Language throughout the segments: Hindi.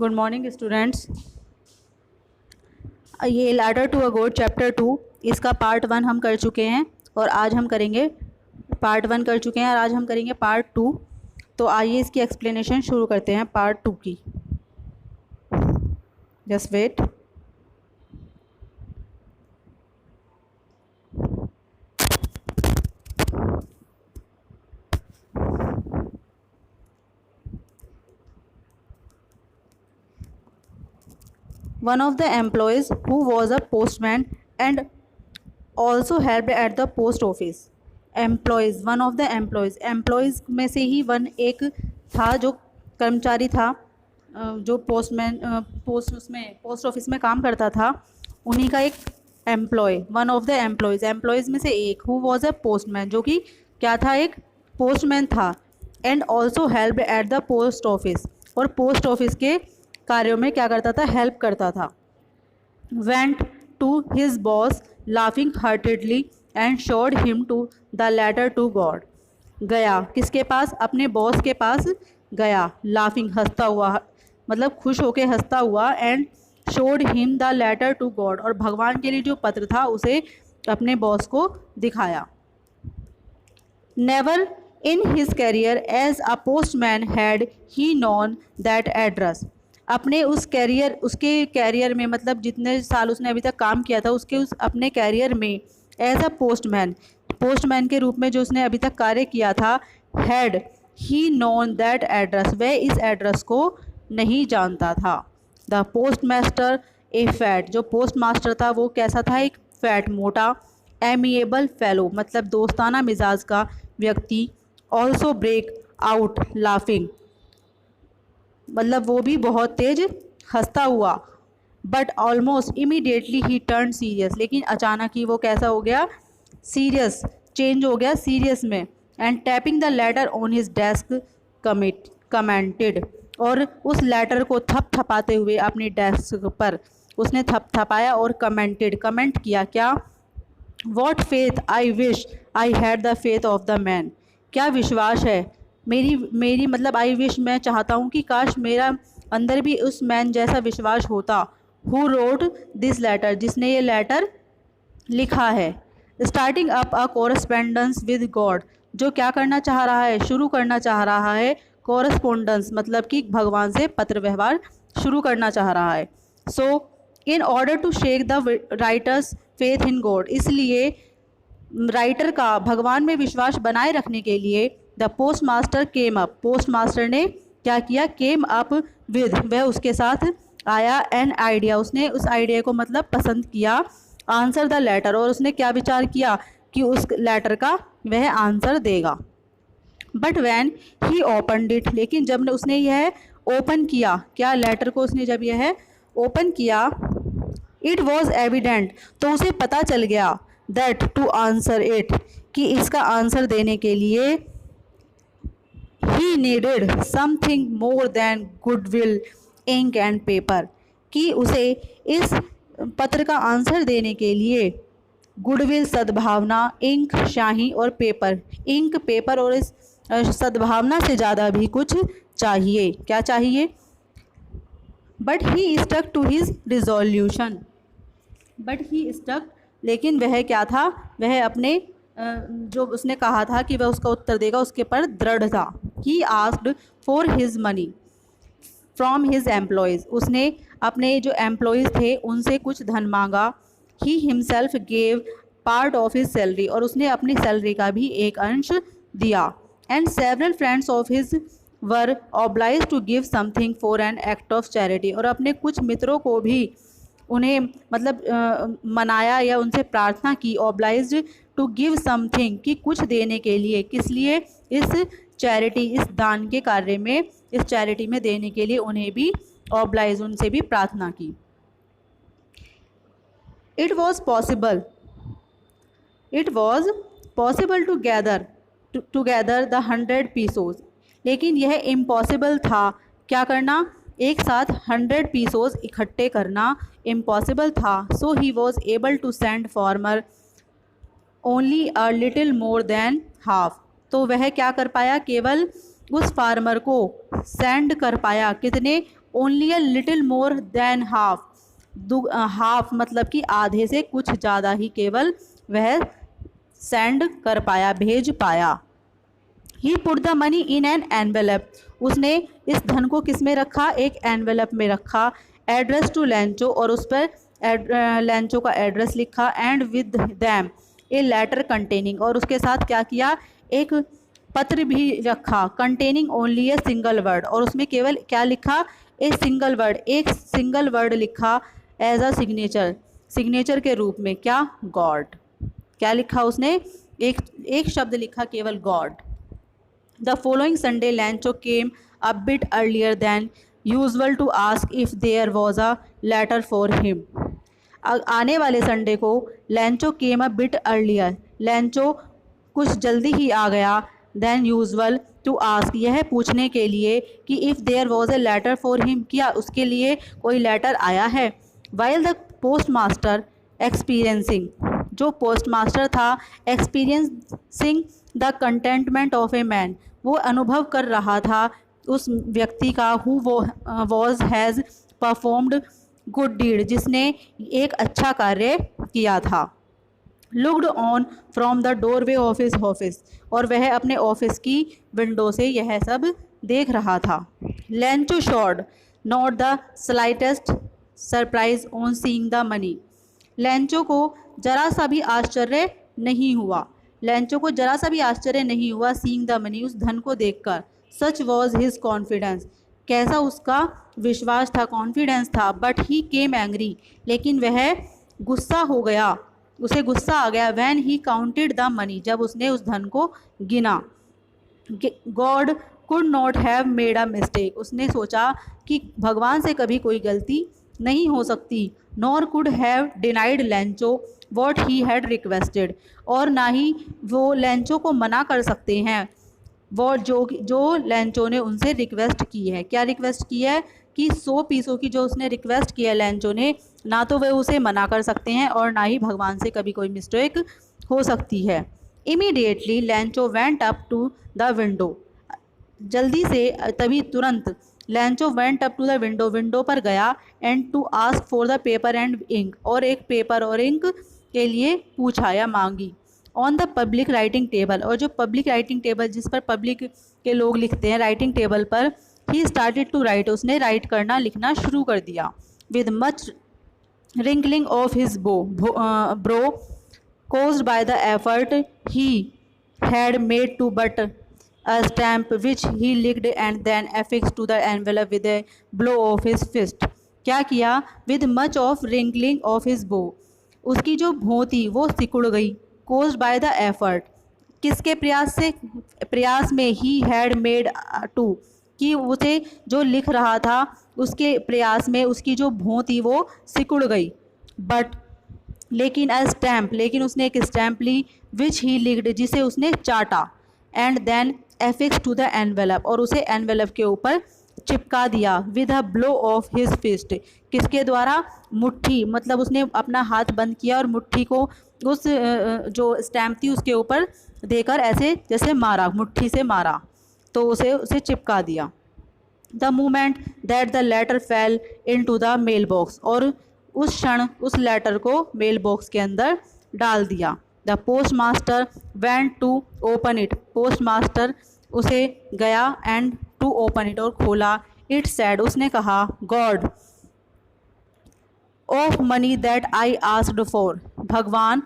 Good morning students. ये लैडर टू अ गोड चैप्टर 2 इसका पार्ट 1 हम कर चुके हैं और आज हम करेंगे पार्ट 1 कर चुके हैं और आज हम करेंगे पार्ट 2। तो आइए इसकी एक्सप्लेनेशन शुरू करते हैं पार्ट 2 की। Just wait. One of the employees who was a postman and also helped at the post office. One of the employees में से ही वन एक था जो कर्मचारी था, जो पोस्ट ऑफिस में काम करता था, उन्हीं का एक employee. One of the employees में से एक हु वॉज अ पोस्टमैन, जो कि क्या था, एक पोस्टमैन था। And also help at the post office, और पोस्ट ऑफिस के कार्यों में क्या करता था, हेल्प करता था। Went to his boss laughing heartedly and showed him to the letter to God. गया किसके पास, अपने बॉस के पास गया, लाफिंग हंसता हुआ, मतलब खुश होके हंसता हुआ, and showed him the letter to God, और भगवान के लिए जो पत्र था उसे अपने बॉस को दिखाया। Never in his career as a postman had he known that address. उसके कैरियर में, मतलब जितने साल उसने अभी तक काम किया था, अपने कैरियर में एज अ पोस्टमैन के रूप में जो उसने अभी तक कार्य किया था, had he known that address, वह इस एड्रेस को नहीं जानता था। The post master A fat, जो पोस्ट मास्टर था वो कैसा था, एक फैट, मोटा, एमिएबल फेलो, मतलब दोस्ताना मिजाज का व्यक्ति, ऑल्सो ब्रेक आउट लाफिंग, मतलब वो भी बहुत तेज हंसता हुआ। But almost immediately he turn serious, लेकिन अचानक ही वो कैसा हो गया, सीरियस, चेंज हो गया सीरियस में। And tapping the later on his desk commented, और उस लेटर को थपथपाते हुए अपनी डेस्क पर उसने थपथपाया और कमेंट किया, क्या, what faith I wish I had the faith of the man, क्या विश्वास है मेरी मतलब आई विश, मैं चाहता हूँ कि काश मेरा अंदर भी उस मैन जैसा विश्वास होता। हु रोट दिस लेटर, जिसने ये लेटर लिखा है। Starting up a correspondence with God, जो क्या करना चाह रहा है, शुरू करना चाह रहा है कोरस्पोंडेंस, मतलब कि भगवान से पत्र व्यवहार शुरू करना चाह रहा है। So in order to shake the writer's faith in God, इसलिए राइटर का भगवान में विश्वास बनाए रखने के लिए the post master came up, post master ने क्या किया, केम अप विद, वह उसके साथ आया, एन आइडिया, उसने उस आइडिया को मतलब पसंद किया, आंसर द लेटर, और उसने क्या विचार किया कि उस लेटर का वह आंसर देगा। But when he opened it, लेकिन जब उसने यह ओपन किया, क्या, लेटर को उसने जब यह ओपन किया, इट वॉज एविडेंट, तो उसे पता चल गया, दैट टू आंसर इट, कि इसका आंसर देने के लिए ही needed something more than goodwill ink and paper, कि उसे इस पत्र का आंसर देने के लिए गुडविल सद्भावना, इंक शाही, और पेपर और इस सद्भावना से ज़्यादा भी कुछ चाहिए, क्या चाहिए। But he stuck to his resolution, लेकिन वह क्या था, वह अपने जो उसने कहा था कि वह उसका उत्तर देगा उसके पर दृढ़ था। He asked for his money from his employees, उसने अपने जो एम्प्लॉयज़ थे उनसे कुछ धन मांगा। He himself gave part of his salary, और उसने अपनी सैलरी का भी एक अंश दिया। And several friends of his were obliged to give something for an act of charity, और अपने कुछ मित्रों को भी उन्हें मतलब मनाया या उनसे प्रार्थना की, ऑब्लाइज्ड टू गिव समथिंग, कि कुछ देने के लिए, किस लिए, इस चैरिटी, इस दान के कार्य में, इस चैरिटी में देने के लिए उन्हें भी ऑब्लाइज, उनसे भी प्रार्थना की। It was possible to gather the 100 pesos, लेकिन यह इम्पॉसिबल था, क्या करना, एक साथ 100 पीसोज इकट्ठे करना इम्पॉसिबल था। So he was able to send farmer only a little more than half, तो वह क्या कर पाया, केवल उस फार्मर को सेंड कर पाया, कितने, only a little more than half, half मतलब कि आधे से कुछ ज़्यादा ही केवल वह सेंड कर पाया, भेज पाया। He put the money in an envelope, उसने इस धन को किस में रखा, एक एनवेलप में रखा। एड्रेस टू लेंचो, और उस पर लेंचो का एड्रेस लिखा। And with them a letter containing, और उसके साथ क्या किया, एक पत्र भी रखा। Containing only a single word, और उसमें केवल क्या लिखा, ए सिंगल वर्ड, एक सिंगल वर्ड लिखा। एज अ सिग्नेचर, सिग्नेचर के रूप में, क्या, गॉड। क्या लिखा उसने, एक शब्द लिखा केवल, God. The following Sunday, Lancho came a bit earlier than usual to ask if there was a letter for him. आने वाले संडे को लैंचो केम अ बिट अर्लियर, लैंचो कुछ जल्दी ही आ गया, देन यूजुअल टू आस्क, यह पूछने के लिए कि if there was a letter for him, क्या उसके लिए कोई लेटर आया है। While the post master experiencing, जो पोस्ट मास्टर था, experiencing the contentment of a man, वो अनुभव कर रहा था उस व्यक्ति का, who was has performed good deed, जिसने एक अच्छा कार्य किया था। Looked on from the doorway of his office, और वह अपने ऑफिस की विंडो से यह सब देख रहा था। Lencho showed not the slightest surprise on seeing the money, Lencho को जरा सा भी आश्चर्य नहीं हुआ, लैंचो को जरा सा भी आश्चर्य नहीं हुआ, सीइंग द मनी, उस धन को देखकर। सच वॉज हिज कॉन्फिडेंस, कैसा उसका विश्वास था, कॉन्फिडेंस था। बट ही केम एंग्री, लेकिन वह गुस्सा हो गया, उसे गुस्सा आ गया। When he counted the money, जब उसने उस धन को गिना। God could not have made a mistake, उसने सोचा कि भगवान से कभी कोई गलती नहीं हो सकती। Nor could have denied लैंचो what he had requested, और ना ही वो लैंचो को मना कर सकते हैं वो जो लैंचो ने उनसे रिक्वेस्ट की है। क्या रिक्वेस्ट की है, कि 100 पीसों की जो उसने रिक्वेस्ट की है लैंचो ने, ना तो वे उसे मना कर सकते हैं और ना ही भगवान से कभी कोई मिस्टेक हो सकती है। Immediately Lencho went up to the window, जल्दी से, तभी तुरंत Lencho went up to the window, window पर गया। And to ask for the paper and ink, और एक पेपर और इंक के लिए पूछा या मांगी। On the public writing table, और जो पब्लिक राइटिंग टेबल जिस पर पब्लिक के लोग लिखते हैं, राइटिंग टेबल पर ही स्टार्टेड टू राइट, उसने राइट करना, लिखना शुरू कर दिया। With much wrinkling of his bro caused by the effort he had made to but a stamp which he licked and then affixed to the envelope with a blow of his fist. क्या किया, with much of wrinkling of his bow, उसकी जो भौं थी वो सिकुड़ गई। caused by the effort, किसके प्रयास से, प्रयास में, he had made to, कि उसे जो लिख रहा था उसके प्रयास में उसकी जो भौं थी वो सिकुड़ गई। बट, लेकिन अ स्टैम्प, लेकिन उसने एक स्टैम्प ली, विच ही लिक्ड, जिसे उसने चाटा। And then affix to the envelope, और उसे एनवेलप के ऊपर चिपका दिया। With a blow of his fist, किसके द्वारा, मुट्ठी, मतलब उसने अपना हाथ बंद किया और मुट्ठी को उस जो स्टैम्प थी उसके ऊपर देकर ऐसे जैसे मारा, मुट्ठी से मारा, तो उसे चिपका दिया। The moment that the letter fell into the mail box, और उस क्षण उस लेटर को मेल बॉक्स के अंदर डाल दिया। The post master went to open it, post master उसे गया, एंड टू ओपन इट, और खोला। इट सैड, उसने कहा, God of money that I asked for, भगवान,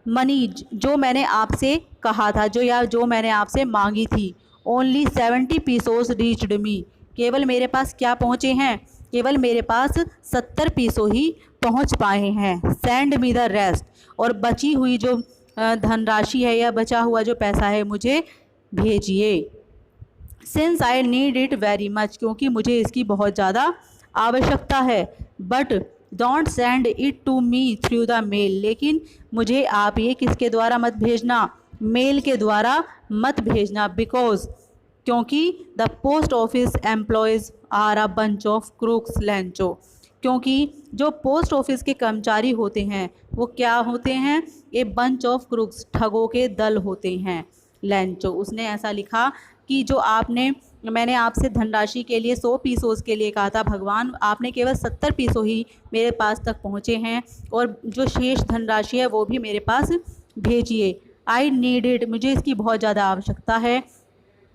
मनी जो मैंने आपसे कहा था, जो मैंने आपसे मांगी थी। ओनली 70 पीसोस रीच्ड मी, केवल मेरे पास क्या पहुँचे हैं, केवल मेरे पास 70 पीसों ही पहुंच पाए हैं। सेंड मी द रेस्ट, और बची हुई जो धनराशि है या बचा हुआ जो पैसा है मुझे भेजिए। Since I need it very much, क्योंकि मुझे इसकी बहुत ज़्यादा आवश्यकता है। But don't send it to me through the mail, लेकिन मुझे आप ये किसके द्वारा मत भेजना, मेल के द्वारा मत भेजना। बिकॉज, क्योंकि the post office employees are a bunch of crooks Lencho, क्योंकि जो पोस्ट ऑफिस के कर्मचारी होते हैं वो क्या होते हैं, ए बंच ऑफ क्रूक्स, ठगों के दल होते हैं। लेंचो। उसने ऐसा लिखा कि जो मैंने आपसे धनराशि के लिए 100 पीसोस के लिए कहा था भगवान, आपने केवल 70 पीसो ही मेरे पास तक पहुँचे हैं, और जो शेष धनराशि है वो भी मेरे पास भेजिए। आई नीड इट, मुझे इसकी बहुत ज़्यादा आवश्यकता है।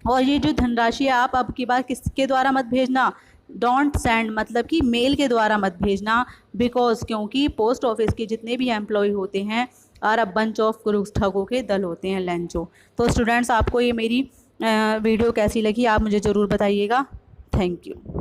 और ये जो धनराशि है आप अब की बार किसके द्वारा मत भेजना, डोंट सेंड, मतलब कि मेल के द्वारा मत भेजना, बिकॉज क्योंकि पोस्ट ऑफिस के जितने भी एम्प्लॉय होते हैं और अ बंच ऑफ क्रूक्स, ठगों के दल होते हैं, लेंचो। तो स्टूडेंट्स, आपको ये मेरी वीडियो कैसी लगी आप मुझे ज़रूर बताइएगा। Thank you.